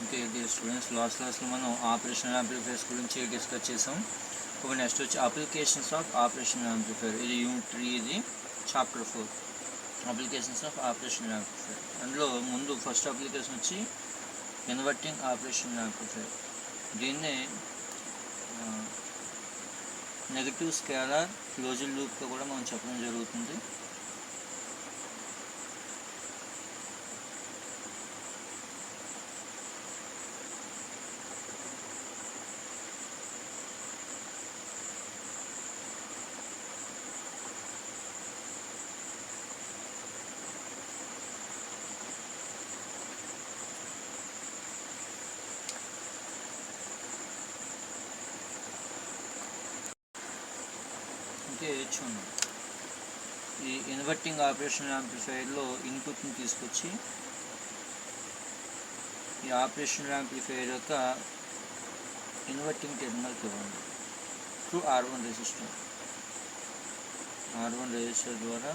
Okay dear students, last క్లాస్లో మనం operational amplifiers గురించి డిస్కస్ చేసాం. ఇప్పుడు నెక్స్ట్ వచ్చి అప్లికేషన్స్ ఆఫ్ ఆపరేషనల్ యాంప్లిఫైర్. ఇది యూనిట్ 3, ఇది chapter 4, applications of operational amplifier. అందులో ముందు ఫస్ట్ అప్లికేషన్ వచ్చి ఇన్వర్టింగ్ ఆపరేషనల్ యాంప్లిఫైర్. దీన్నే నెగటివ్ స్కేలార్ క్లోజ్డ్ లూప్గా కూడా మనం చెప్పడం జరుగుతుంది. చూడండి, ఈ ఇన్వర్టింగ్ ఆపరేషనల్ యాంప్లిఫైర్లో ఇన్పుట్ని తీసుకొచ్చి ఈ ఆపరేషనల్ యాంప్లిఫైర్ యొక్క ఇన్వర్టింగ్ టెర్మినల్కి ఇవ్వండి through R1 resistor. R1 resistor ద్వారా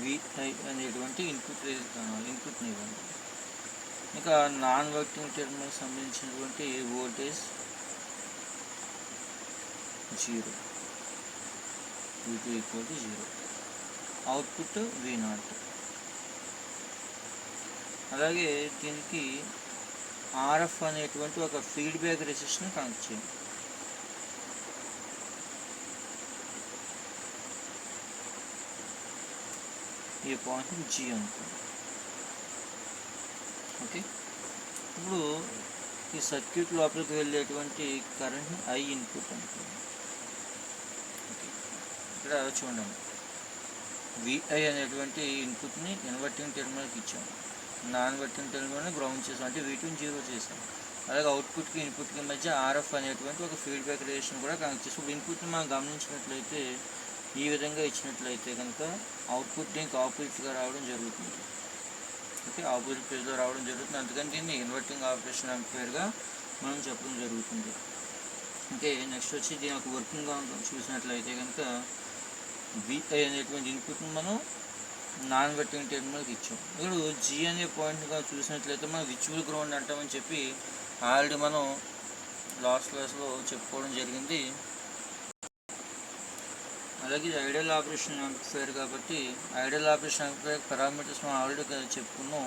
VI అనేటువంటి ఇన్పుట్ని ఇవ్వండి. ఇంకా నాన్ వర్కింగ్ టెర్మినల్ సంబంధించినటువంటి వోల్టేజ్ 0, V2 = 0, అవుట్పుట్ V0. అలాగే దీనికి RF అనేటువంటి ఒక ఫీడ్బ్యాక్ రెసిస్టర్ని కనెక్ట్ చేయండి. ఈ పాయింట్ G అనుకోండి. ఓకే, ఇప్పుడు ఈ సర్క్యూట్ లోపలికి వెళ్ళేటువంటి కరెంట్ని I ఇన్పుట్ అనుకోండి. ఓకే, ఇక్కడ చూడండి, VI అనేటువంటి ఇన్పుట్ని ఇన్వర్టింగ్ టెర్మినల్కి ఇచ్చాము, నాన్ వర్కింగ్ టెర్మినల్ని గ్రౌండ్ చేసాం, అంటే V2 0 చేసాం. అలాగే అవుట్పుట్కి ఇన్పుట్కి మధ్య RF అనేటువంటి ఒక ఫీడ్బ్యాక్ రిలేషన్ కూడా కనెక్ట్ చేసాం. ఇప్పుడు ఇన్పుట్ని మనం గమనించినట్లయితే ఈ విధంగా ఇచ్చినట్లయితే కనుక అవుట్పుట్ దీనికి ఆపోజిట్గా రావడం జరుగుతుంది. ఓకే, ఆపోజిట్ ఫేజ్లో రావడం జరుగుతుంది. అందుకని దీన్ని ఇన్వర్టింగ్ ఆపరేషన్ యాంప్లిఫైర్గా మనం చెప్పడం జరుగుతుంది. ఓకే, నెక్స్ట్ వచ్చి దీని ఒక వర్కింగ్ చూసినట్లయితే కనుక VI అనేటువంటి ఇన్పుట్ని మనం నాన్ వర్కింగ్ టెర్మినల్కి ఇచ్చాం. ఇప్పుడు G అనే పాయింట్గా చూసినట్లయితే మనం విచువల్ గ్రౌండ్ అంటామని చెప్పి ఆల్రెడీ మనం లాస్ట్ క్లాస్లో చెప్పుకోవడం జరిగింది. అలాగే ఇది ఐడియల్ ఆపరేషన్ యాంప్లిఫైర్ కాబట్టి ఐడియల్ ఆపరేషన్ యాంప్లిఫైర్ పారామీటర్స్ మనం ఆల్రెడీ చెప్పుకున్నాం.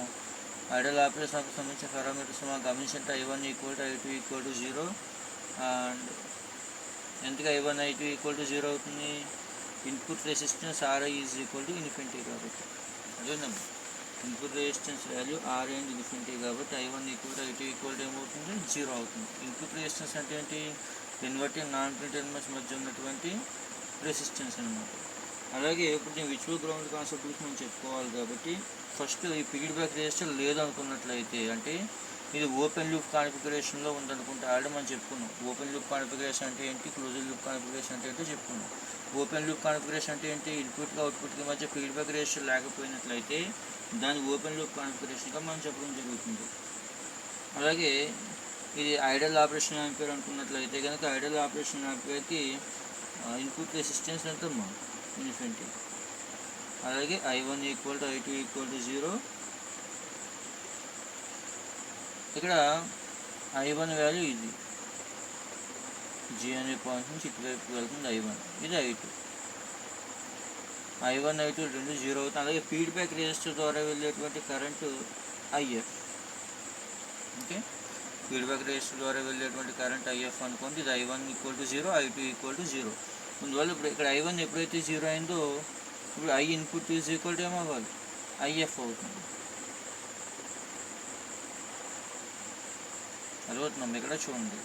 ఐడియల్ ఆపరేషన్ సంబంధించిన పారామీటర్స్ మనం గమనించంటే I1 = I2 = 0. అండ్ ఎందుకు I1 I2 0 అవుతుంది? ఇన్పుట్ రెసిస్టెన్స్ Ri = ఇన్ఫినిటీ కాబట్టి. అదేనమ్మా, input resistance value Ri infinity కాబట్టి I1 I2 ఏమవుతుంది? 0 అవుతుంది. ఇన్పుట్ రెసిస్టెన్స్ అంటే ఏంటి? ఇన్వర్టింగ్ నాన్ ఇన్వర్టింగ్ టెర్మినల్స్ మధ్య ఉన్నటువంటి రెసిస్టెన్స్ అనమాట. అలాగే ఇప్పుడు నేను విచువల్ గ్రౌండ్ కాన్సెప్ట్ గురించి మనం చెప్పుకోవాలి కాబట్టి ఫస్ట్ ఈ ఫీడ్బ్యాక్ రెసిస్టర్ లేదనుకున్నట్లయితే, అంటే ఇది ఓపెన్ లూప్ కాన్ఫిగరేషన్లో ఉందనుకుంటే ఆల్రెడీ మనం చెప్పుకున్నాం. ఓపెన్ లూప్ కాన్ఫిగరేషన్ అంటే ఏంటి, క్లోజ్డ్ లూప్ కాన్ఫిగరేషన్ అంటే ఏంటో చెప్పుకున్నాం. ఓపెన్ లూప్ కాన్ఫిగరేషన్ అంటే ఏంటి? ఇన్పుట్కి అవుట్పుట్కి మధ్య ఫీడ్బ్యాక్ రెసిస్టర్ లేకపోయినట్లయితే దాన్ని ఓపెన్ లూప్ కాన్ఫిగరేషన్గా మనం చెప్పడం జరుగుతుంది. అలాగే ఇది ఐడియల్ ఆపరేషన్ యాంప్లిఫైర్ అనుకున్నట్లయితే కనుక ఐడియల్ ఆపరేషన్ యాంప్లిఫైర్కి ఇన్పుట్ రెసిస్టెన్స్ ఎంతమ్మా? ఇన్ఫినిటీ. అలాగే I1 = I2 = 0. ఇక్కడ I1 వాల్యూ ఇది G అనే పాయింట్ నుంచి ఇటువైపు వెళ్తుంది I1, ఇది I2. I1 I2 రెండు 0 అవుతుంది. అలాగే ఫీడ్బ్యాక్ రెసిస్టర్ ద్వారా వెళ్ళేటువంటి current IF. Okay, feedback resistor ద్వారా వెళ్ళేటువంటి కరెంట్ IF అనుకోండి. ఇది I1 = 0, I2 = 0. అందువల్ల ఇప్పుడు ఇక్కడ I1 ఎప్పుడైతే 0 అయిందో ఇప్పుడు I ఇన్పుట్ ఏమవ్వాలి? IF అవుతుంది. అర్థమవుతుందమ్మా? ఇక్కడ చూడండి,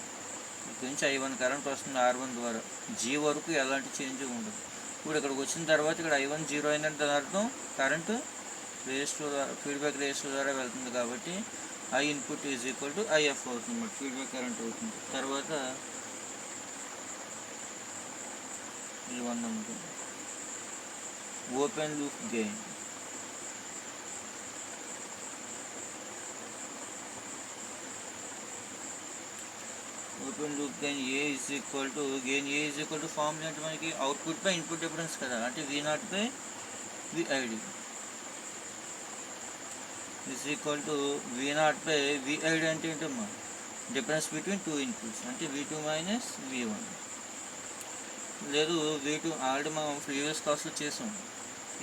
ఇక్కడ నుంచి I1 కరెంట్ వస్తుంది R1 ద్వారా, G వరకు ఎలాంటి చేంజ్ ఉండదు. ఇప్పుడు ఇక్కడికి వచ్చిన తర్వాత ఇక్కడ I1 0 అయిందంటే దాని అర్థం కరెంటు రెసిస్టర్ ద్వారా ఫీడ్బ్యాక్ రెసిస్టర్ ద్వారా వెళ్తుంది కాబట్టి I ఇన్పుట్ IF అవుతుంది అన్నమాట, ఫీడ్బ్యాక్ కరెంట్ అవుతుంది. తర్వాత ఇది 1 ఉంటుంది. Open loop gain. Open loop gain A is equal to formula అంటే మనకి అవుట్పుట్ బై ఇన్పుట్ డిఫరెన్స్ కదా, అంటే V0 by VID is equal to V0 by VID అంటే ఏంటమ్మా, డిఫరెన్స్ బిట్వీన్ టూ ఇన్పుట్స్, అంటే V2 మైనస్ V1. లేదు V2 already మనం previous క్లాస్లో చేసాం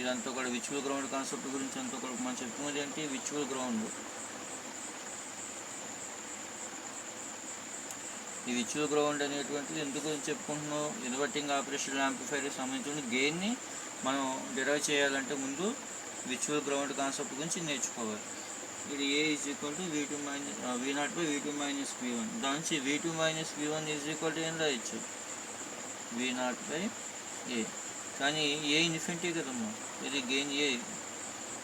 ఇదంతా కూడా. విచువల్ గ్రౌండ్ కాన్సెప్ట్ గురించి అంతా కూడా మనం చెప్పుకునేది ఏంటి, విచువల్ గ్రౌండ్. ఈ విచువల్ గ్రౌండ్ అనేటువంటిది ఎందుకు చెప్పుకుంటున్నాం, ఇన్వర్టింగ్ ఆపరేషన్ యాంప్లిఫైర్కి సంబంధించిన గెయిన్ని మనం డిరైవ్ చేయాలంటే ముందు విచువల్ గ్రౌండ్ కాన్సెప్ట్ గురించి నేర్చుకోవాలి. ఇది A is equal to V0 by V2 minus V1. దాని నుంచి V2 minus V1 is equal to ఏం రాయొచ్చు, V0 బై ఏ. కానీ ఏ ఇన్ఫినిటీ కదమ్మా, ఇది గెయిన్ ఏ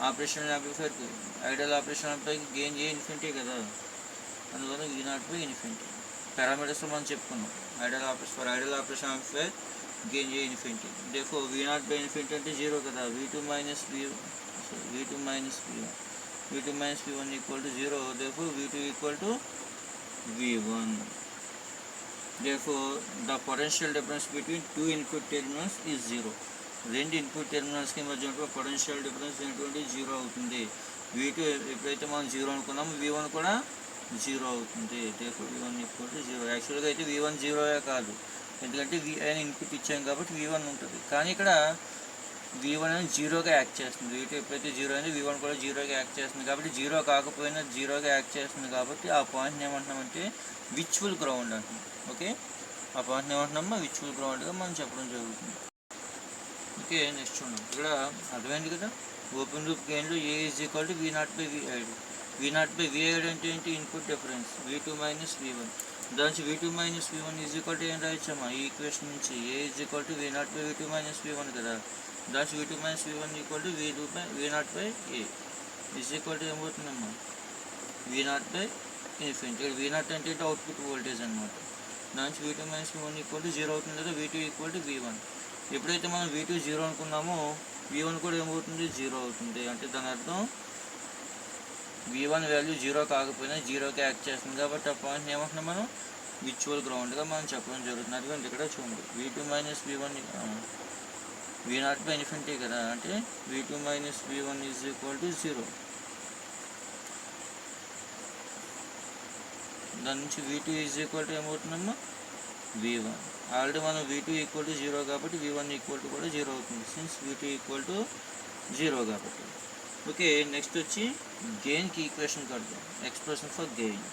ఆపరేషన్ యాంప్లిఫైర్కి, ఐడియల్ ఆపరేషన్ యాంప్లిఫైర్కి గెయిన్ ఏ ఇన్ఫినిటీ కదా, అందువల్ల V0 బై ఇన్ఫినిటీ. పారామీటర్స్ మనం చెప్పుకున్నాం, ideal operation amplifier gain A infinity. therefore V0 by infinity అంటే 0 కదా, V2 minus V1 equal to 0. therefore V2 equal to V1. therefore the potential difference between two input terminals is 0. రెండు input టెర్మినల్స్కి మధ్య potential difference ఏంటంటే 0 అవుతుంది. V2 ఎప్పుడైతే మనం 0 అనుకున్నామో V1 కూడా 0 అవుతుంది. therefore V1 equal to 0. యాక్చువల్గా అయితే V1 0 కాదు, ఎందుకంటే Vi అని ఇన్పుట్ ఇచ్చాం కాబట్టి V1 ఉంటుంది. కానీ ఇక్కడ V1 అనేది 0గా యాక్ట్ చేస్తుంది. V2 ఎప్పుడైతే 0 అయింది V1 కూడా 0గా యాక్ట్ చేస్తుంది కాబట్టి 0 కాకపోయినా 0గా యాక్ట్ చేస్తుంది కాబట్టి ఆ పాయింట్ని ఏమంటున్నామంటే విచువల్ గ్రౌండ్ అంటున్నాం. ఓకే, ఆ పాయింట్ని ఏమంటున్నామో విచువల్ గ్రౌండ్గా మనం చెప్పడం జరుగుతుంది. ఓకే, నెక్స్ట్ చూడండి. ఇక్కడ అర్థమైంది కదా, ఓపెన్ లూప్ గెయిన్లో A is equal to V0 by VID. V0 by VID అంటే ఏంటి, input difference V2 minus V1. దాని V2 minus V1 is equal to ఏం రాయొచ్చమ్మా, ఈ ఈక్వేషన్ నుంచి A is equal to V0 by V2 minus V1 కదా, దాని V2 minus V1 equal to V0 by A is equal to ఏమవుతుందమ్మా, V0 by infinity. V0 అంటే output voltage అనమాట. దాని V2 minus V1 equal to 0 అవుతుంది కదా, V2 equal to V1. ఎప్పుడైతే మనం V2 0 అనుకున్నామో V1 కూడా ఏమవుతుంది, 0 అవుతుంది. అంటే దాని అర్థం V1 వాల్యూ 0 కాకపోయినా 0కి యాక్ట్ చేస్తుంది కాబట్టి ఆ పాయింట్ని ఏమంటున్నాం మనం విచువల్ గ్రౌండ్గా మనం చెప్పడం జరుగుతుంది. అటువంటి ఇక్కడ చూడండి, V2 minus V1 V0 by infinity కదా, అంటే V2 minus V1 is equal to 0. దాని నుంచి V2 ఈజ్ ఈక్వల్ టు ఏమవుతుందమ్మా, V1. ఆల్రెడీ మనం V2 ఈక్వల్ టు 0 కాబట్టి V1 ఈక్వల్ టు కూడా 0 అవుతుంది, సిన్స్ V2 ఈక్వల్ టు 0 కాబట్టి. ఓకే, నెక్స్ట్ వచ్చి గెయిన్కి ఈక్వేషన్ కడతాం, ఎక్స్ప్రెషన్ ఫర్ గెయిన్.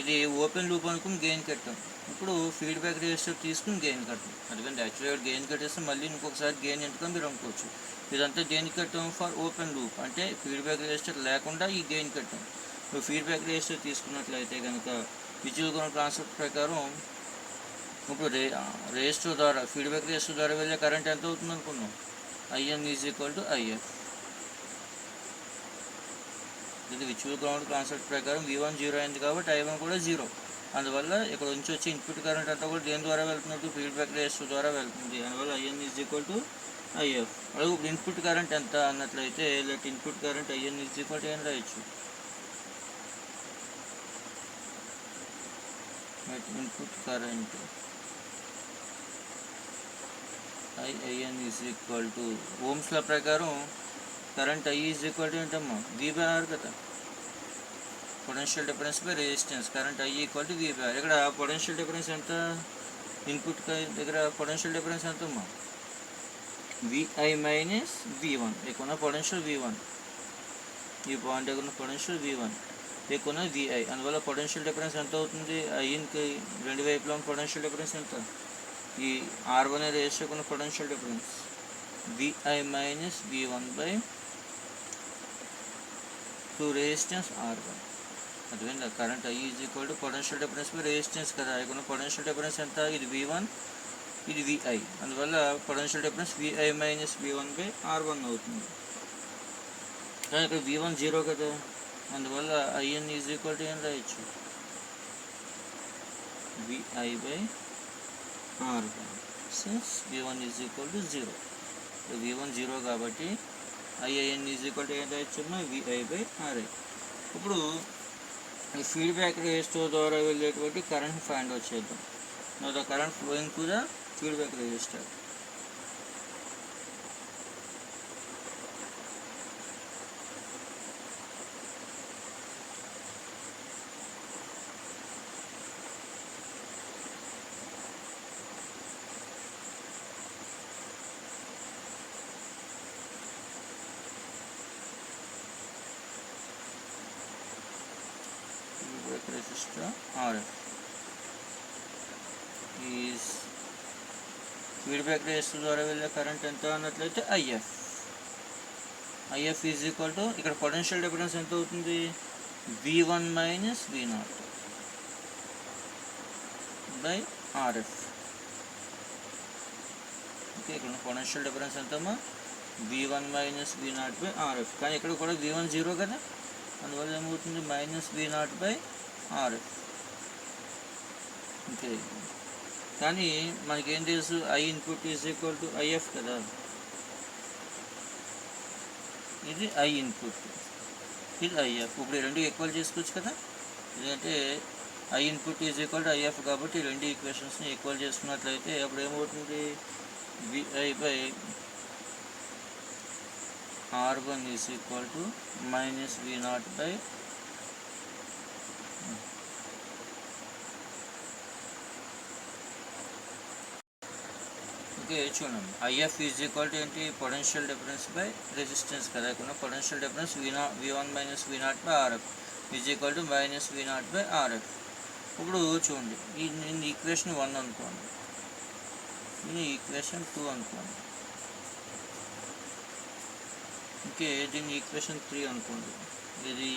ఇది ఓపెన్ లూప్ అనుకుని గెయిన్ కట్టాం. ఇప్పుడు ఫీడ్బ్యాక్ రెసిస్టర్ తీసుకుని గెయిన్ కట్టాం. అందుకని యాక్చువల్గా గెయిన్ కట్టేస్తే మళ్ళీ ఇంకొకసారి గెయిన్ ఎందుకని మీరు అనుకోవచ్చు. ఇదంతా దేనికి కట్టాం, ఫర్ ఓపెన్ లూప్, అంటే ఫీడ్బ్యాక్ రెసిస్టర్ లేకుండా ఈ గెయిన్ కట్టాం. ఇప్పుడు ఫీడ్బ్యాక్ రెసిస్టర్ తీసుకున్నట్లయితే కనుక విచువల్ గ్రౌండ్ కాన్సెప్ట్ ప్రకారం ఇప్పుడు రెసిస్టర్ ద్వారా ఫీడ్బ్యాక్ రెసిస్టర్ ద్వారా వెళ్ళే కరెంట్ ఎంత అవుతుంది అనుకున్నాం, IN is equal to IF. ఇది విచువల్ గ్రౌండ్ కాన్సెప్ట్ ప్రకారం V1 0 అయింది కాబట్టి I1 కూడా 0. అందువల్ల ఇక్కడ నుంచి వచ్చి ఇన్పుట్ కరెంట్ అంతా కూడా దేని ద్వారా వెళ్తున్నట్టు, ఫీడ్బ్యాక్ రెసిస్టర్ ద్వారా వెళ్తుంది. అందువల్ల IN is equal to IF. అలాగే ఇప్పుడు ఇన్పుట్ కరెంట్ ఎంత అన్నట్లయితే let input current IN is equal to ఏం రాయొచ్చు, input current IN is equal to Ohm's law ప్రకారం current I is equal to ఏంటమ్మా, V/R కదా, potential difference by resistance. Current I equal to V/R. ఇక్కడ potential difference ఎంత, input దగ్గర potential difference ఎంత అమ్మా, VI మైనస్ V1. ఎక్కువ potential V1, ఈ పాయింట్ దగ్గర పొటెన్షియల్ V1 ఎక్కువ VI. అందువల్ల పొటెన్షియల్ డిఫరెన్స్ ఎంత అవుతుంది, ఐన్కి రెండు వైపులో పొటెన్షియల్ డిఫరెన్స్ ఎంత, ఈ R1 రెసిస్టర్ ఉన్న potential difference VI minus V1 by 2 resistance R1. అదేవిధంగా current I is equal to potential difference by resistance కదా, ఇక్కడ పొటెన్షియల్ డిఫరెన్స్ ఎంత, ఇది V1 ఇది VI. అందువల్ల potential difference VI minus V1 by R1 అవుతుంది. కానీ ఇక్కడ V1 0 కదా, అందువల్ల IN ఈజ్ ఈక్వల్ టు ఏం రాయొచ్చు, VI by R1 since V1 is equal to 0. V1 0 కాబట్టి IIN is equal to ఏం రాయొచ్చున్నా VI by RI. ఇప్పుడు ఈ ఫీడ్బ్యాక్ రెసిస్టర్ ద్వారా వెళ్ళేటువంటి కరెంట్ ఫైండ్ అవుట్ చేద్దాం. Now the current flowing to the feedback resistor. Feedback resistor RF is feedback resistor ద్వారా వెళ్ళే current ఎంత అన్నట్లయితే IF ఈజ్ ఈక్వల్ టు ఇక్కడ పొటెన్షియల్ డిఫరెన్స్ ఎంత అవుతుంది V1 minus V0 by RF. Okay, ఇక్కడ పొటెన్షియల్ డిఫరెన్స్ ఎంతమ్మా V1 minus V0 by RF. కానీ ఇక్కడ కూడా V1 0 కదా, అందువల్ల ఏమవుతుంది minus V0 by RF. Okay, కానీ మనకేం తెలుసు I input is equal to IF కదా, ఇది I ఇన్పుట్, ఇది IF. ఇప్పుడు రెండు ఈక్వల్ చేసుకోవచ్చు కదా, ఎందుకంటే I input is equal to IF కాబట్టి రెండు ఈక్వేషన్స్ని ఈక్వల్ చేసుకున్నట్లయితే అప్పుడు ఏమవుతుంది VI by R1 is equal to minus V0 by okay చూడండి IF ఈజ్ ఈక్వల్ టు ఏంటి పొటెన్షియల్ డిఫరెన్స్ బై రెసిస్టెన్స్ కదా, ఇక్కడ potential difference V1 minus V0 by RF is equal to minus V0 by RF. ఇప్పుడు చూడండి ఇది equation 1 అనుకోండి, ఇది equation 2 అనుకోండి, ఓకే దీన్ని ఈక్వేషన్ 3 అనుకోండి. ఇది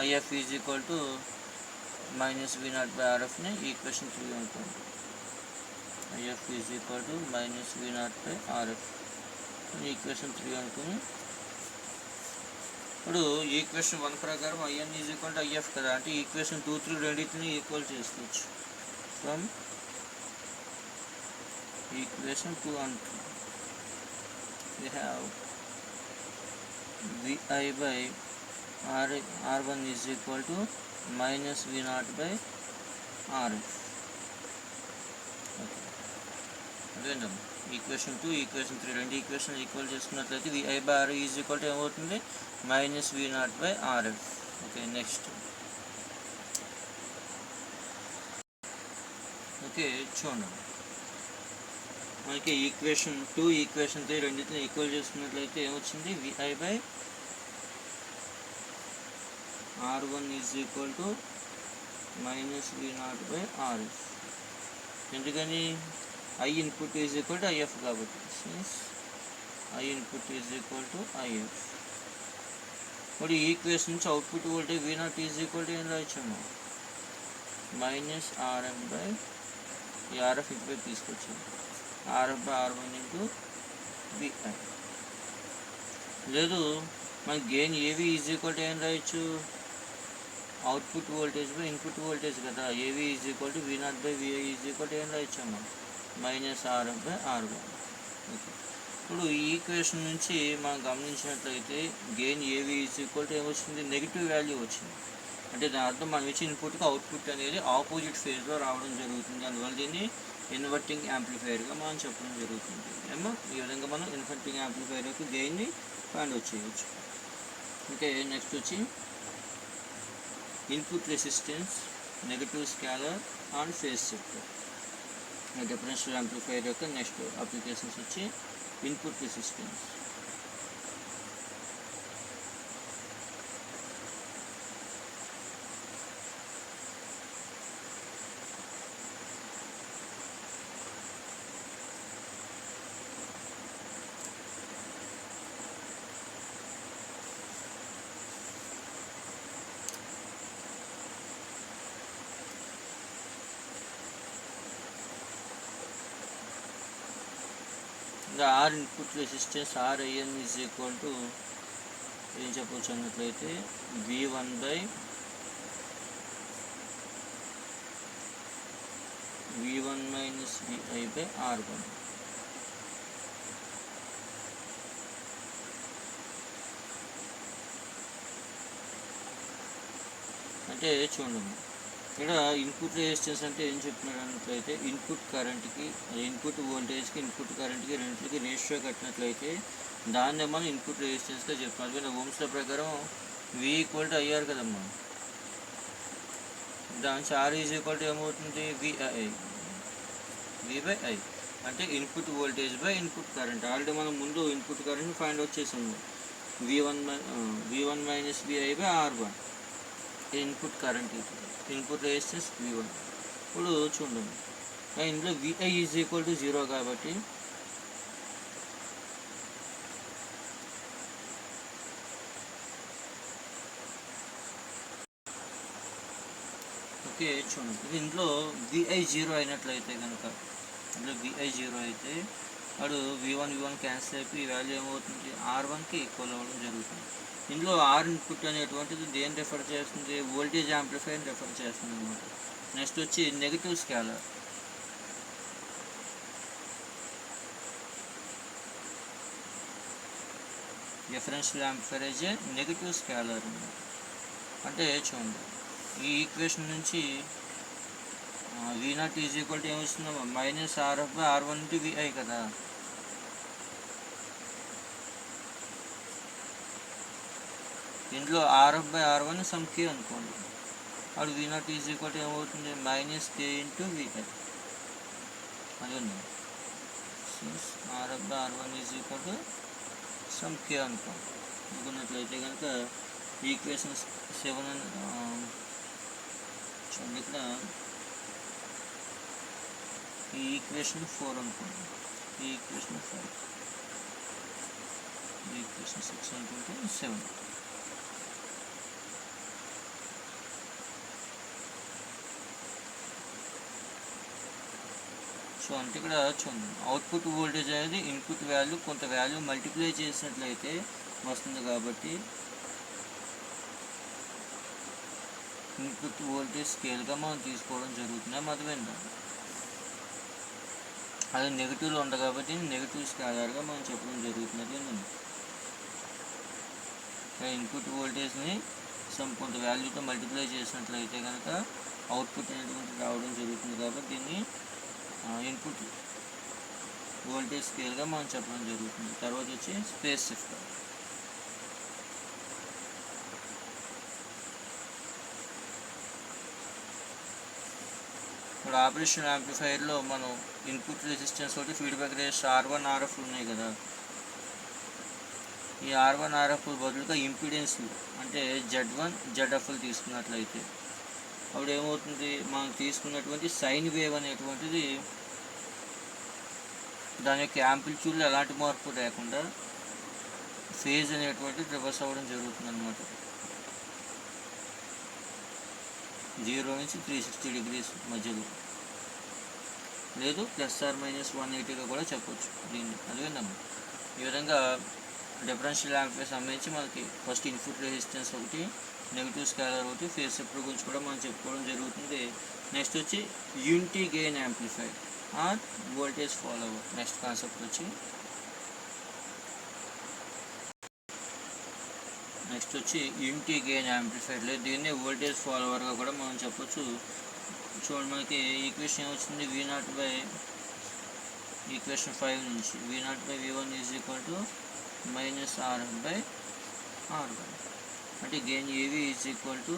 IF is equal to minus V0 by RFని ఈక్వేషన్ 3 అనుకోండి. IF is equal to minus V0 by RF equation 3 అనుకుని ఇప్పుడు ఈక్వేషన్ 1 ప్రకారం IN is equal to IF కదా, అంటే ఈక్వేషన్ 2, 3 రెండింటిని ఈక్వల్ చేసుకోవచ్చు. ఫ్రమ్ ఈక్వేషన్ 2 అనుకుని we have VI by R1 is equal to minus V0 by RF. అదేంటమ్మా equation 2 equation 3 రెండు ఈక్వేషన్ ఈక్వల్ చేసుకున్నట్లయితే VI by R is equal to ఏమవుతుంది minus V0 by RF. Okay next okay చూడండి మనకి equation 2 equation 3 రెండింటిని equal చేసుకున్నట్లయితే ఏమొచ్చింది VI by R1 is equal to minus V0 by RF. ఎందుకని I input is equal to IF కాబట్టి since I input is equal to IF. మరి ఈ equation నుంచి output voltage V0 is equal to ఏం రాయొచ్చాము minus RM by ఈ RF ఇటువైపు తీసుకొచ్చాము RF by R1 into VI. లేదు మన gain AV is equal to ఏం రాయొచ్చు output voltage by input voltage కదా, AV is equal to V0 by VI is equal to ఏం రాయొచ్చాము minus RF by R1. Okay, ఇప్పుడు ఈ ఈక్వేషన్ నుంచి మనం గమనించినట్లయితే gain AV is equal to ఏమొచ్చింది నెగిటివ్ వాల్యూ వచ్చింది. అంటే దాని అర్థం మనం ఇచ్చిన ఇన్పుట్కి అవుట్పుట్ అనేది ఆపోజిట్ ఫేజ్లో రావడం జరుగుతుంది. అందువల్ల దీన్ని ఇన్వర్టింగ్ యాంప్లిఫైయర్గా మనం చెప్పడం జరుగుతుంది. ఏమో ఈ విధంగా మనం ఇన్వర్టింగ్ యాంప్లిఫైయర్ యొక్క గెయిన్ని ఫైండ్ అవుట్ చేయవచ్చు. ఓకే నెక్స్ట్ వచ్చి input resistance, negative scalar and phase shifter. Differential amplifier యొక్క నెక్స్ట్ అప్లికేషన్స్ వచ్చి ఇన్పుట్ రెసిస్టెన్స్. ఇంకా R input resistance RIN is equal to ఏం చెప్పవచ్చు అన్నట్లయితే V1 by V1 minus Vi by R1. అంటే చూడండి, ఇక్కడ ఇన్పుట్ రెసిస్టెన్స్ అంటే ఏం చెప్తున్నట్లయితే ఇన్పుట్ కరెంట్కి, ఇన్పుట్ వోల్టేజ్కి, ఇన్పుట్ కరెంట్కి రెండింటికి రేషియో కట్టినట్లయితే దాన్నే మనం ఇన్పుట్ రెసిస్టెన్స్గా చెప్తాం. అదే ఓమ్స్ లా ప్రకారం V ఈక్వల్ అయ్యారు కదమ్మా, దాని R ఈజ్ ఈక్వల్ టు ఏమవుతుంది V బై I, అంటే input voltage by input current. Already మనం ముందు ఇన్పుట్ కరెంట్ని ఫైండ్ అవుట్ చేసాము, V1 minus Vi by R1 input current, input resistance V1. ఇప్పుడు చూడండి, ఇందులో Vi ఈజ్ ఈక్వల్ టు 0 కాబట్టి ఓకే చూడండి, ఇది ఇంట్లో Vi 0 అయినట్లయితే కనుక, ఇందులో Vi 0 అయితే వాడు V1 క్యాన్సిల్ అయిపోయి ఈ వాల్యూ ఏమవుతుంది R1కి ఈక్వల్ అవ్వడం జరుగుతుంది. ఇందులో R ఇన్పుట్ అనేటువంటిది దేన్ని రెఫర్ చేస్తుంది, వోల్టేజ్ యాంప్లిఫైర్ని రెఫర్ చేస్తుంది అనమాట. నెక్స్ట్ వచ్చి negative scaler, differential amplifier is a negative scaler అనమాట. అంటే చూడండి, ఈ ఈక్వేషన్ నుంచి V0 ఈజ్ ఈక్వల్ టు ఏమొస్తుందో minus RF by R1 into Vi కదా. ఇందులో RF by R1 some K అనుకోండి, అప్పుడు V0 ఈజ్ ఈక్వల్ టు ఏమవుతుంది మైనస్ K ఇంటూ Vi. అదే RF by R1 is equal to some K అనుకున్నట్లయితే కనుక equation 7 చూడండి, ఇక్కడ ఈ ఈక్వేషన్ 4 అనుకోండి, ఈ ఈక్వేషన్ 4, ఈ ఈక్వేషన్ 6 అనుకుంటే 7. సో అంటే ఇక్కడ చూడండి, అవుట్పుట్ వోల్టేజ్ అనేది ఇన్పుట్ వాల్యూ కొంత వాల్యూ మల్టిప్లై చేసినట్లయితే వస్తుంది కాబట్టి ఇన్పుట్ వోల్టేజ్ స్కేల్గా మనం తీసుకోవడం జరుగుతుంది. అర్థమైందా? అది నెగిటివ్లో ఉంది కాబట్టి నెగిటివ్ స్కేలర్గా మనం చెప్పడం జరుగుతున్నది. ఇన్పుట్ వోల్టేజ్ని కొంత వాల్యూతో మల్టిప్లై చేసినట్లయితే కనుక అవుట్పుట్ అనేటువంటి రావడం జరుగుతుంది కాబట్టి దీన్ని ఇన్పుట్ వోల్టేజ్ స్కేల్గా మనం చెప్పడం జరుగుతుంది. తర్వాత వచ్చి స్పేస్ షిఫ్టర్. ఇప్పుడు ఆపరేషన్ యాంప్లిఫైర్లో మనం ఇన్పుట్ రెసిస్టెన్స్ ఒకటి ఫీడ్బ్యాక్ రెసిస్టర్ R1 RF ఉన్నాయి కదా. ఈ R1 RF బదులుగా ఇంపిడెన్స్లు అంటే Z1 ZFలు తీసుకున్నట్లయితే అప్పుడు ఏమవుతుంది, మనం తీసుకున్నటువంటి సైన్ వేవ్ అనేటువంటిది దాని యొక్క యాంప్లిట్యూడ్లో ఎలాంటి మార్పు లేకుండా ఫేజ్ అనేటువంటిది రివర్స్ అవ్వడం జరుగుతుంది అనమాట. 0 నుంచి 360 degrees మధ్యలో, లేదు ±180గా కూడా చెప్పవచ్చు దీన్ని. అదేవిధంగా ఈ విధంగా డిఫరెన్షియల్ యాంప్లిఫైర్ సంబంధించి మనకి ఫస్ట్ ఇన్పుట్ రెసిస్టెన్స్ ఒకటి, నెగిటివ్ స్కేలర్ ఒకటి, ఫేజ్ షిఫ్టర్ గురించి కూడా మనం చెప్పుకోవడం జరుగుతుంది. నెక్స్ట్ వచ్చి unity gain amplifier or voltage follower. Next concept వచ్చి యూనిటీ గెయిన్ యాంప్లిఫైర్, లేదు దీన్ని వోల్టేజ్ ఫాలోవర్గా కూడా మనం చెప్పొచ్చు. చూడండి, మనకి ఈక్వేషన్ ఏమొచ్చింది, V0 బై ఈక్వేషన్ 5 నుంచి V0 by V1 is equal to minus RF by R1, అంటే gain AV is equal to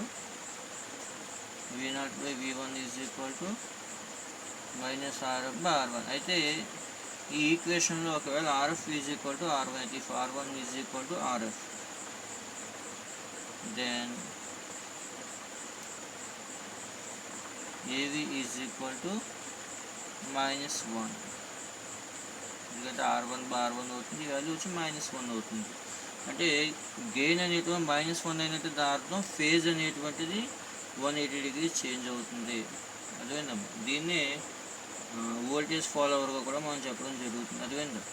V0 by V1 is equal to minus RF by R1. అయితే ఈ ఈక్వేషన్లో ఒకవేళ RF is equal to R1 అయితే if R1 is equal to RF, then AV is equal to -1, ఎందుకంటే R1 by R1 అవుతుంది, ఈ value వచ్చి -1 అవుతుంది. అంటే గెయిన్ అనేటువంటి -1 అయినట్టు దాని అర్థం ఫేజ్ అనేటువంటిది 180 degrees చేంజ్ అవుతుంది. అదేవిధంగా దీన్నే వోల్టేజ్ ఫాలోవర్గా కూడా మనం చెప్పడం జరుగుతుంది. అదేవిధంగా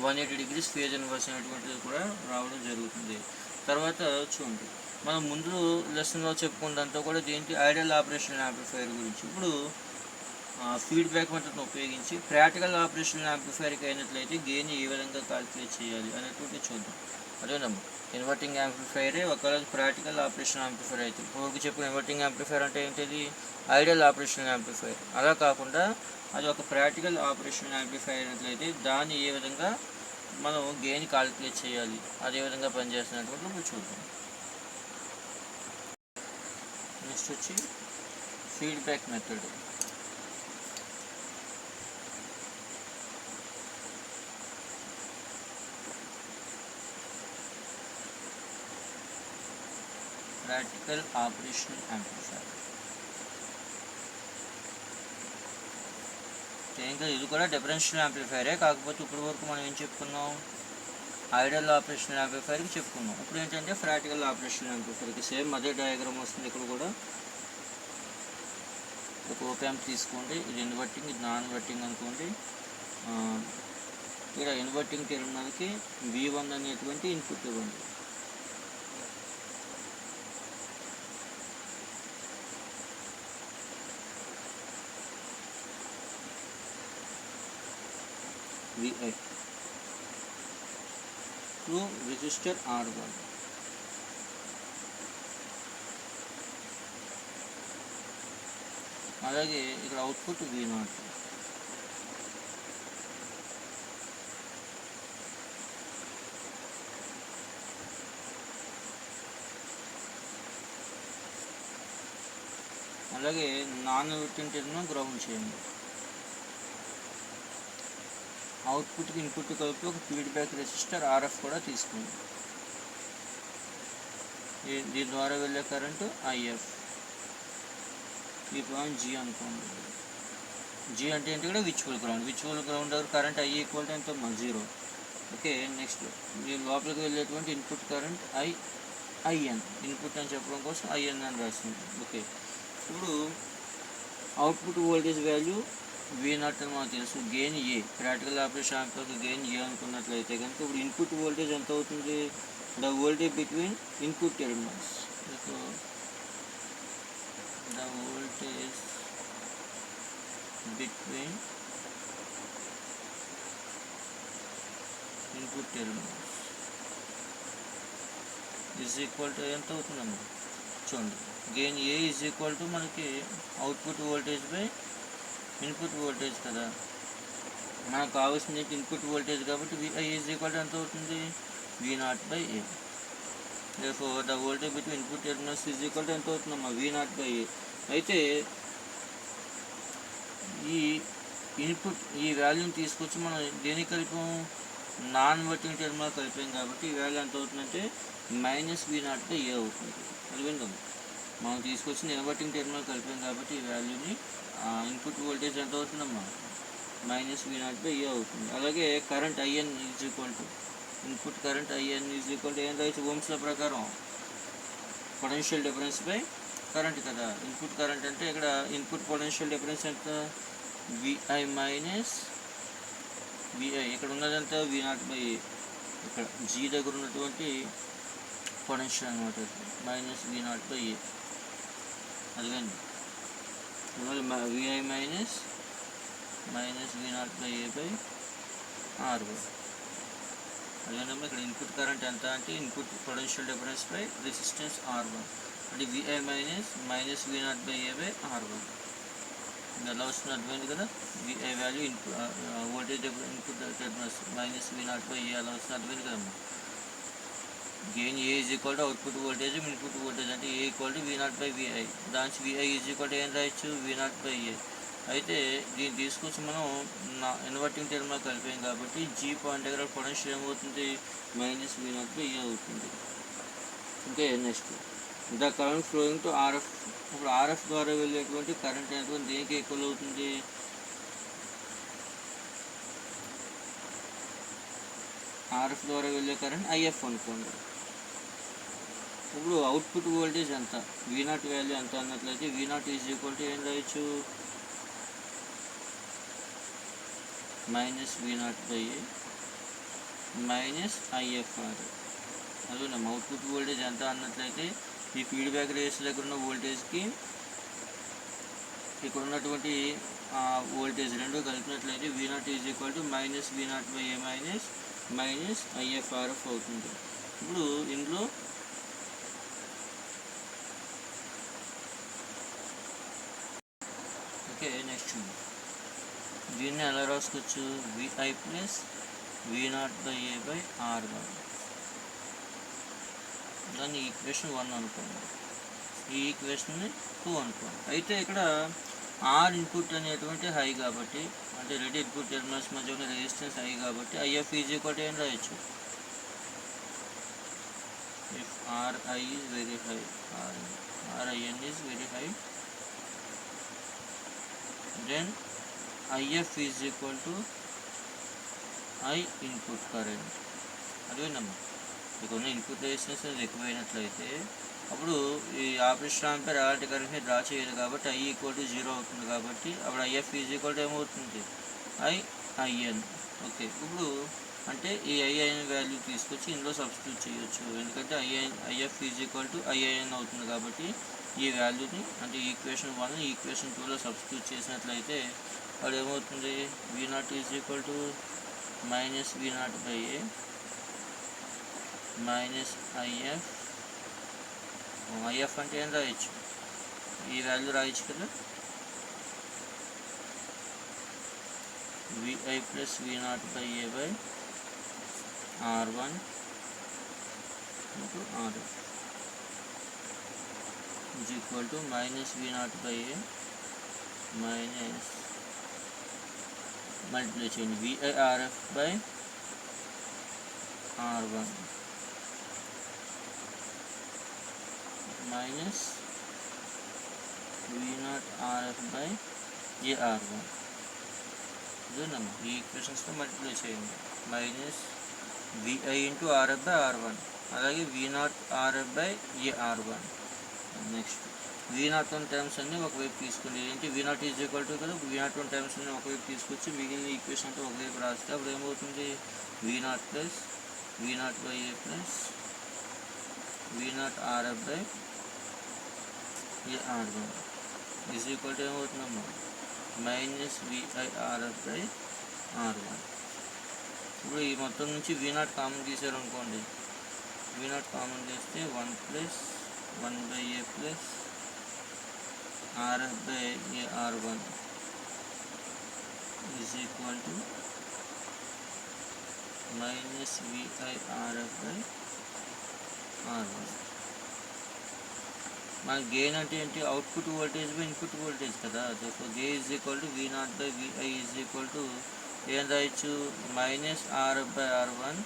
180 degrees ఫేజ్ ఇన్వర్స్ అనేటువంటిది కూడా రావడం జరుగుతుంది. తర్వాత చూడండి, మనం ముందు లెసన్లో చెప్పుకున్నంతా కూడా దీనికి ఐడియల్ ఆపరేషన్ యాంప్లిఫైర్ గురించి. ఇప్పుడు ఫీడ్బ్యాక్ మెథడ్ను ఉపయోగించి ప్రాక్టికల్ ఆపరేషనల్ యాంప్లిఫైర్కి అయినట్లయితే గెయిన్ ఏ విధంగా క్యాలిక్యులేట్ చేయాలి అనేటువంటి చూద్దాం. అదేనమ్మా ఇన్వర్టింగ్ యాంప్లిఫైరే ఒకవేళ ప్రాక్టికల్ ఆపరేషన్ యాంప్లిఫైర్ అయితే ఇప్పుడు చెప్పిన ఇన్వర్టింగ్ యాంప్లిఫైర్ అంటే ఏంటిది ఐడియల్ ఆపరేషనల్ యాంప్లిఫైర్. అలా కాకుండా అది ఒక ప్రాక్టికల్ ఆపరేషనల్ యాంప్లిఫైర్ అయినట్లయితే దాన్ని ఏ విధంగా మనం గెయిన్ క్యాలిక్యులేట్ చేయాలి, అదే విధంగా పనిచేస్తున్నటువంటి ఇప్పుడు చూద్దాం. నెక్స్ట్ వచ్చి feedback method. Practical operation amplifier ఇంకా ఇది కూడా డిఫరెన్షియల్ యాంప్లిఫైరే, కాకపోతే ఇప్పటి వరకు మనం ఏం చెప్పుకున్నాం ఐడియల్ ఆపరేషనల్ యాంప్లిఫైర్కి చెప్పుకున్నాం. ఇప్పుడు ఏంటంటే ప్రాక్టికల్ ఆపరేషనల్ యాంప్లిఫైర్కి సేమ్ అదే డయాగ్రామ్ వస్తుంది. ఇక్కడ కూడా ఒక ఓప్ యాంప్ తీసుకోండి, ఇది ఇన్వర్టింగ్ ఇది నాన్ ఇన్వర్టింగ్ అనుకోండి. ఇక్కడ ఇన్వర్టింగ్ టెర్మినల్కి V1 అనేటువంటి ఇన్పుట్ ఇవ్వండి. VI through resistor R1. అలాగే ఇక్కడ అవుట్పుట్ V0. అలాగే నాన్ ఇన్వర్టింగ్ టెర్మినల్ గ్రౌండ్ చేయండి. అవుట్పుట్కి ఇన్పుట్ కలిపి ఒక ఫీడ్బ్యాక్ రెసిస్టర్ RF కూడా తీసుకోండి. దీని ద్వారా వెళ్ళే కరెంటు IF. ఈ పాయింట్ G అనుకోండి. G అంటే ఏంటి కూడా విచువల్ గ్రౌండ్. విచువల్ గ్రౌండ్ దగ్గర కరెంట్ I ఈక్వల్ టు ఎంత 0. ఓకే, నెక్స్ట్ ఈ లోపలికి వెళ్ళేటువంటి ఇన్పుట్ కరెంట్ IN. ఇన్పుట్ అని చెప్పడం కోసం IN అని రాస్తుంది. ఓకే, ఇప్పుడు అవుట్పుట్ వోల్టేజ్ వాల్యూ V0 అని మనకు తెలుసు. Gain A practical operation amplifier gain A అనుకున్నట్లయితే కనుక ఇప్పుడు ఇన్పుట్ వోల్టేజ్ ఎంత అవుతుంది, the voltage between input terminals. The voltage between input terminals is equal to ఎంత అవుతుందమ్మా చూడండి. Gain A is equal to మనకి output voltage by input voltage కదా. మనకు కావాల్సింది ఇన్పుట్ వోల్టేజ్ కాబట్టి VI ఈజ్ ఈక్వల్ టు ఎంత అవుతుంది V0/A. therefore the voltage between input terminals is equal to ఎంత అవుతుందమ్మా V0/A. అయితే ఈ ఇన్పుట్ ఈ వాల్యూని తీసుకొచ్చి మనం దేనికి కలిపాం నాన్ ఇన్వర్టింగ్ టెర్మినల్ కలిపాం కాబట్టి ఈ వాల్యూ ఎంత అవుతుందంటే -V0/A అవుతుంది. అర్థమైందా, మనం తీసుకొచ్చిన ఇన్వర్టింగ్ టెర్మినల్ కలిపాం కాబట్టి ఈ వాల్యూని ఇన్పుట్ వోల్టేజ్ ఎంత అవుతుందమ్మా -V0/A అవుతుంది. అలాగే current IN is equal to input current IN is equal to ఏం రాయొచ్చు ఓమ్స్ల ప్రకారం పొటెన్షియల్ డిఫరెన్స్ బై కరెంట్ కదా. ఇన్పుట్ కరెంట్ అంటే ఇక్కడ ఇన్పుట్ పొటెన్షియల్ డిఫరెన్స్ ఎంత VI మైనస్ VI. ఇక్కడ ఉన్నదంతా V0/A. ఇక్కడ G దగ్గర ఉన్నటువంటి పొటెన్షియల్ అనమాట -V0/A. అదిగండి VI minus V0/A/R1. అదేనమ్మా ఇక్కడ ఇన్పుట్ కరెంట్ ఎంత అంటే input potential difference by resistance R1 అంటే VI మైనస్ V0/A/R1. ఎలా వస్తుంది అర్థమైంది కదా. VI value voltage input terminals -V0/A ఎలా వస్తుంది అర్థమైంది కదమ్మా. Gain A is equal to output voltage input voltage అంటే ఏ ఈక్వల్ టు V0/VI. దానికి VI ఈజ్ ఈక్వల్ టు ఏం రాయొచ్చు V0/A. అయితే దీన్ని తీసుకొచ్చి మనం ఇన్వర్టింగ్ టెర్మినల్ కలిపాం కాబట్టి G పాయింట్ దగ్గర పొటెన్షియల్ ఏమవుతుంది -V0/A అవుతుంది. Okay, next the current flowing to RF. ఇప్పుడు RF ద్వారా వెళ్ళేటువంటి కరెంట్ అనేటువంటి దేనికి ఈక్వల్ అవుతుంది RF ద్వారా వెళ్ళే కరెంట్ IF అనుకోండి. ఇప్పుడు అవుట్పుట్ వోల్టేజ్ ఎంత V0 వాల్యూ ఎంత అన్నట్లయితే V0 ఈజ్ ఈక్వల్ టు ఏం రాయొచ్చు -V0/A మైనస్ IFR. అదేనమ్మా అవుట్పుట్ వోల్టేజ్ ఎంత అన్నట్లయితే ఈ ఫీడ్బ్యాక్ రేస్ దగ్గర ఉన్న వోల్టేజ్కి ఇక్కడ ఉన్నటువంటి వోల్టేజ్ రెండు కలిపినట్లయితే V0 is equal to minus V0 by A minus IFRF అవుతుంది. ఇప్పుడు ఇందులో ఓకే నెక్స్ట్ దీన్ని ఎలా రాసుకోవచ్చు, VI plus V0 by A by R1, దాన్ని ఈక్వేషన్ 1 అనుకోండి, ఈ ఈక్వేషన్ని 2 అనుకోండి. అయితే ఇక్కడ R ఇన్పుట్ అనేటువంటి హై కాబట్టి, అంటే రెండు ఇన్పుట్ టెర్మినల్స్ మధ్య ఉన్న రెసిస్టెన్స్ హై కాబట్టి IF ఈజ్ ఈక్వల్ టు ఏం రాయొచ్చు, if RI is very high, RIN is very high, then IF is equal to I input current. అదేనమ్మా, ఇక్కడ ఇన్పుట్ రెసిస్టెన్స్ ఎక్కువైనట్లయితే అప్పుడు ఈ ఆపరేషన్ ఆంపియర్ అలాంటి కరెంట్ని డ్రా చేయదు కాబట్టి I ఈక్వల్ టు 0 అవుతుంది. కాబట్టి అప్పుడు IF ఈజ్ ఈక్వల్ టు ఏమవుతుంది, IIN. ఓకే, ఇప్పుడు అంటే ఈ IIN వాల్యూ తీసుకొచ్చి ఇందులో సబ్స్టిట్యూట్ చేయొచ్చు, ఎందుకంటే IF is equal to IIN అవుతుంది. కాబట్టి ఈ వాల్యూని అంటే ఈక్వేషన్ 1 ఈక్వేషన్ 2లో సబ్స్టిట్యూట్ చేసినట్లయితే అప్పుడు ఏమవుతుంది, V0 is equal to minus V0 by A minus IF అంటే ఏం రాయొచ్చు, ఈ వాల్యూ రాయొచ్చు కదా, VI plus V0 by A by R1 into RF is equal to minus V0 by A minus multiply చేయండి VIRF by R1 minus V0 RF by AR1. ఇదేనమ్మా, ఈ ఈక్వేషన్స్తో multiply చేయండి, minus VI into RF by R1, అలాగే V0 RF by AR1. Next V0 terms అన్నీ ఒకవైపు తీసుకోండి, ఏంటి V0 is equal to కదా, V0 terms అన్నీ ఒకవైపు తీసుకొచ్చి మిగిలిన ఈక్వేషన్ అంతా ఒకవైపు రాస్తే అప్పుడు ఏమవుతుంది, V0 plus V0 by A plus V0 RF by AR1 is equal to ఏమవుతుందమ్మా, మైనస్ VIRF బై R1. ఇప్పుడు ఈ మొత్తం నుంచి V0 కామన్ తీసారు అనుకోండి, V0 కామన్ తీస్తే 1 plus 1 by A plus RF by AR1 is equal to minus VIRF by R1. మన gain అంటే ఏంటి, output voltage by input voltage కదా, gain is equal to V0 by VI is equal to ఏం రాయొచ్చు, minus RF by R1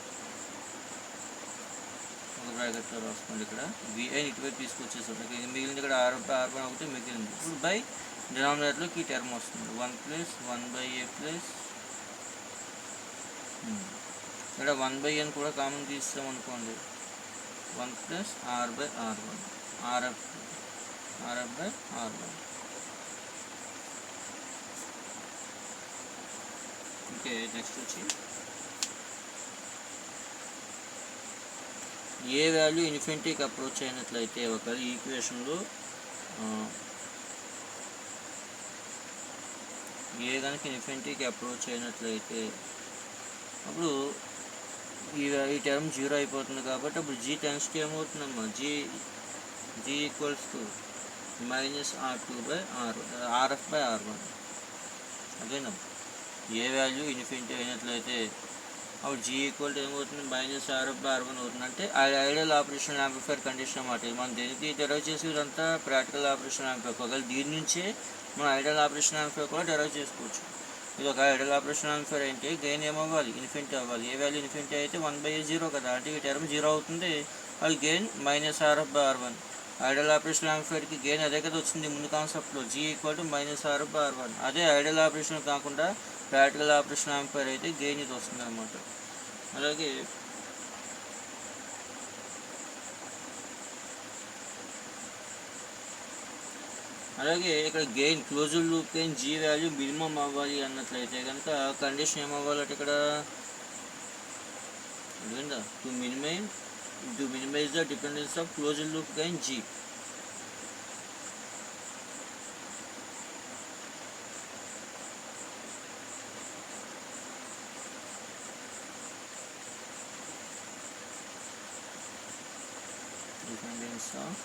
ఒక బ్రాకెట్లో రాసుకోండి, ఇక్కడ VI ఇటువైపు తీసుకొచ్చేసాం, మిగిలింది ఇక్కడ RF బై R1 ఒకటి మిగిలింది. ఇప్పుడు బై డినామినేటర్లోకి ఈ టర్మ్ వస్తుంది, 1 ప్లస్ 1 బై ఏ ప్లస్ ఇక్కడ 1 బై n కూడా కామన్ తీస్తాం అనుకోండి, 1 plus R by R1 RF by R1. Okay, next వచ్చి ఏ వాల్యూ ఇన్ఫినిటీకి అప్రోచ్ అయినట్లయితే ఒకవేళ ఈక్వేషన్లో ఏ కనుక ఇన్ఫినిటీకి అప్రోచ్ అయినట్లయితే అప్పుడు ఈ టర్మ్ 0 అయిపోతుంది. కాబట్టి అప్పుడు G టెన్స్ టు ఏమవుతుందమ్మా, G equals to minus R2 by RF by R1. అదేనమ్మా, ఏ వాల్యూ ఇన్ఫినిటీ అయినట్లయితే అప్పుడు G ఈక్వల్ టు ఏమవుతుంది, మైనస్ RF బై R1 అవుతుంది. అంటే ఐడియల్ ఆపరేషన్ యాంప్లిఫైర్ కండిషన్ అన్నమాట. మనం దేనికి డెరైవ్ చేసేదంతా ప్రాక్టికల్ ఆపరేషన్ యాంప్లిఫైర్. ఒకవేళ దీని నుంచే మనం ఐడియల్ ఆపరేషన్ యాంప్లిఫైర్ కూడా డెరైవ్ చేసుకోవచ్చు. ఇది ఒక ఐడియల్ ఆపరేషన్ యాంప్లిఫైర్ అయితే గెయిన్ ఏమవ్వాలి, ఇన్ఫినిటీ అవ్వాలి. ఏ వాల్యూ ఇన్ఫినిటీ అయితే 1/0 కదా, అంటే ఈ టర్మ్ 0 అవుతుంది. అది gain minus RF by R1. Ideal operation యాంప్లిఫైర్కి గెయిన్ అదే కదా వచ్చింది ముందు కాన్సెప్ట్లో, G equal to minus RF by R1. అదే ఐడియల్ ఆపరేషన్ కాకుండా ప్రాక్టికల్ ఆపరేషన్ యాంప్లిఫైర్ అయితే గెయిన్ ఇది వస్తుంది అనమాట. అలాగే ఇక్కడ gain closed loop gain G value minimum అవ్వాలి అన్నట్లయితే కనుక కండిషన్ ఏమవ్వాలంటే ఇక్కడ to minimize the dependence of closed loop gain G. Dependence of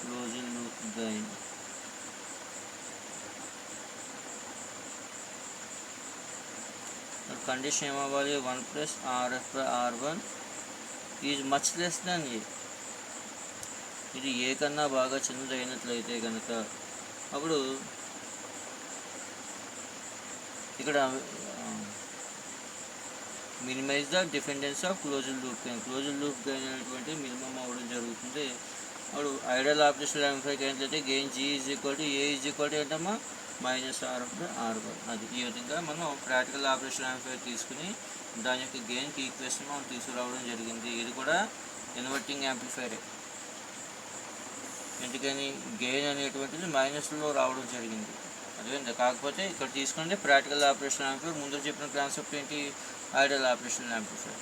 closed loop gain. Condition ఏమవ్వాలి, 1 + RF/R1 is much less than A. ఇది ఏ కన్నా బాగా చిన్నదైనట్లయితే కనుక అప్పుడు ఇక్కడ minimize the dependence of closed loop gain. Closed loop gain అనేటువంటి minimum అవ్వడం జరుగుతుంది. అప్పుడు ఐడియల్ ఆపరేషనల్ యాంప్లిఫైర్కి ఏంటంటే గెయిన్ G = ఏంటమ్మా -RF/R1. అది ఈ విధంగా మనం ప్రాక్టికల్ ఆపరేషనల్ యాంప్లిఫైర్ తీసుకుని దాని యొక్క గెయిన్కి ఈక్వేషన్ మనం తీసుకురావడం జరిగింది. ఇది కూడా ఇన్వర్టింగ్ యాంప్లిఫైరే. ఎందుకని గెయిన్ అనేటువంటిది మైనస్లో రావడం జరిగింది. అదేంటి, కాకపోతే ఇక్కడ తీసుకుంటే ప్రాక్టికల్ ఆపరేషనల్ యాంప్లిఫైర్. ముందు చెప్పిన కాన్సెప్ట్ ఏంటి, ఐడియల్ ఆపరేషనల్ యాంప్లిఫైర్.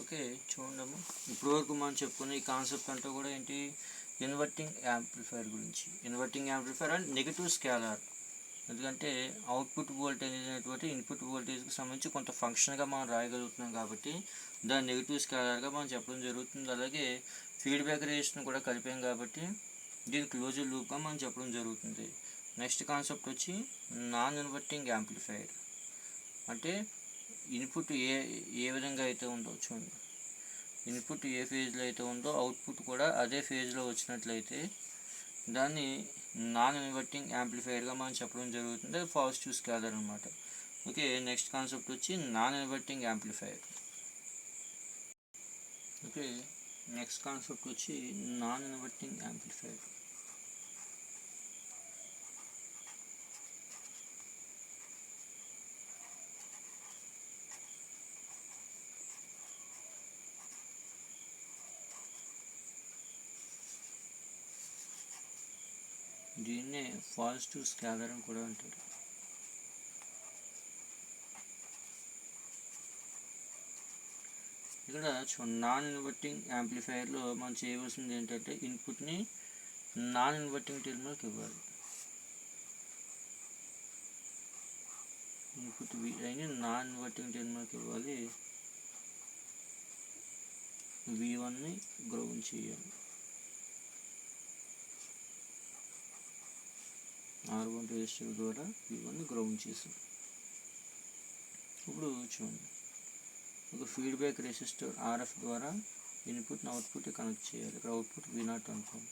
ఓకే, చూడము ఇప్పటివరకు మనం చెప్పుకున్న ఈ కాన్సెప్ట్ అంతా కూడా ఏంటి, ఇన్వర్టింగ్ యాంప్లిఫైర్ గురించి. Inverting amplifier and negative scalar. ఎందుకంటే అవుట్పుట్ వోల్టేజ్ అనేటువంటి ఇన్పుట్ వోల్టేజ్కి సంబంధించి కొంత ఫంక్షన్గా మనం రాయగలుగుతున్నాం కాబట్టి దాన్ని నెగిటివ్ స్కేలార్గా మనం చెప్పడం జరుగుతుంది. అలాగే ఫీడ్బ్యాక్ రెసిస్టర్ని కూడా కలిపాం కాబట్టి దీన్ని క్లోజ్డ్ లూప్గా మనం చెప్పడం జరుగుతుంది. నెక్స్ట్ కాన్సెప్ట్ వచ్చి నాన్ ఇన్వర్టింగ్ యాంప్లిఫైర్. అంటే ఇన్పుట్ ఏ విధంగా అయితే ఉందో చూడండి, ఇన్పుట్ ఏ ఫేజ్లో అయితే ఉందో అవుట్పుట్ కూడా అదే ఫేజ్లో వచ్చినట్లయితే దాన్ని నాన్ ఇన్వర్టింగ్ యాంప్లిఫైర్గా మనం చెప్పడం జరుగుతుంది. పాజిటివ్ స్కేలర్ అనమాట. ఓకే, నెక్స్ట్ కాన్సెప్ట్ వచ్చి non inverting amplifier. Okay, next concept వచ్చి నాన్ ఇన్వర్టింగ్ యాంప్లిఫైర్. దీన్నే పాజిటివ్ స్కేలర్ అని కూడా అంటారు. ఇక్కడ నాన్ ఇన్వర్టింగ్ యాంప్లిఫైర్లో మనం చేయవలసింది ఏంటంటే ఇన్పుట్ని నాన్ ఇన్వర్టింగ్ టెర్మినల్కి ఇవ్వాలి. ఇన్పుట్ విని నాన్ ఇన్వర్టింగ్ టెర్మినల్కి ఇవ్వాలి. V1ని గ్రౌండ్ చేయాలి. R1 రెసిస్టర్ ద్వారా V1ని గ్రౌండ్ చేసాం. ఇప్పుడు చూడండి, ఒక ఫీడ్బ్యాక్ రెసిస్టర్ RF ద్వారా ఇన్పుట్ని అవుట్పుట్ కనెక్ట్ చేయాలి. ఇక్కడ అవుట్పుట్ V0 అనుకోండి,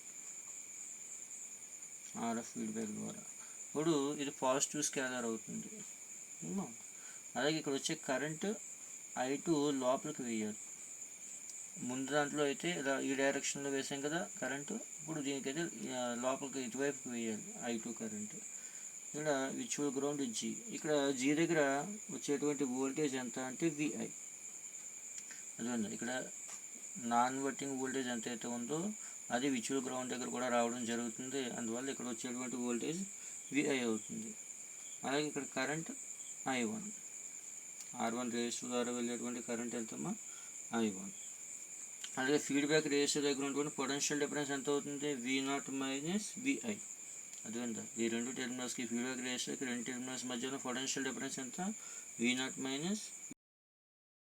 RF ఫీడ్బ్యాక్ ద్వారా. ఇప్పుడు ఇది పాజిటివ్ స్కేలర్ అవుతుంది. అలాగే ఇక్కడ వచ్చే కరెంట్ I2 లోపలికి వేయాలి. ముందు దాంట్లో అయితే ఇలా ఈ డైరెక్షన్లో వేసాం కదా కరెంటు, ఇప్పుడు దీనికైతే లోపలికి ఇటువైపుకి వేయాలి I2 కరెంటు. ఇక్కడ విచువల్ గ్రౌండ్ G. ఇక్కడ G దగ్గర వచ్చేటువంటి వోల్టేజ్ ఎంత అంటే VI. అదేండి, ఇక్కడ నాన్ ఇన్వర్టింగ్ వోల్టేజ్ ఎంత అయితే ఉందో అది విచువల్ గ్రౌండ్ దగ్గర కూడా రావడం జరుగుతుంది. అందువల్ల ఇక్కడ వచ్చేటువంటి వోల్టేజ్ VI అవుతుంది. అలాగే ఇక్కడ కరెంట్ I1, R1 రెసిస్టర్ ద్వారా వెళ్ళేటువంటి కరెంట్ ఎంతమ్మా I1. అలాగే ఫీడ్బ్యాక్ రెసిస్టర్ దగ్గర ఉన్నటువంటి పొటెన్షియల్ డిఫరెన్స్ ఎంత అవుతుంది, V0 - VI. అదేందా, ఈ రెండు టెర్మినల్స్కి ఫీడ్బ్యాక్ రెసిస్టర్కి రెండు టెర్మినల్స్ మధ్య ఉన్న పొటెన్షియల్ డిఫరెన్స్ ఎంత, V0 -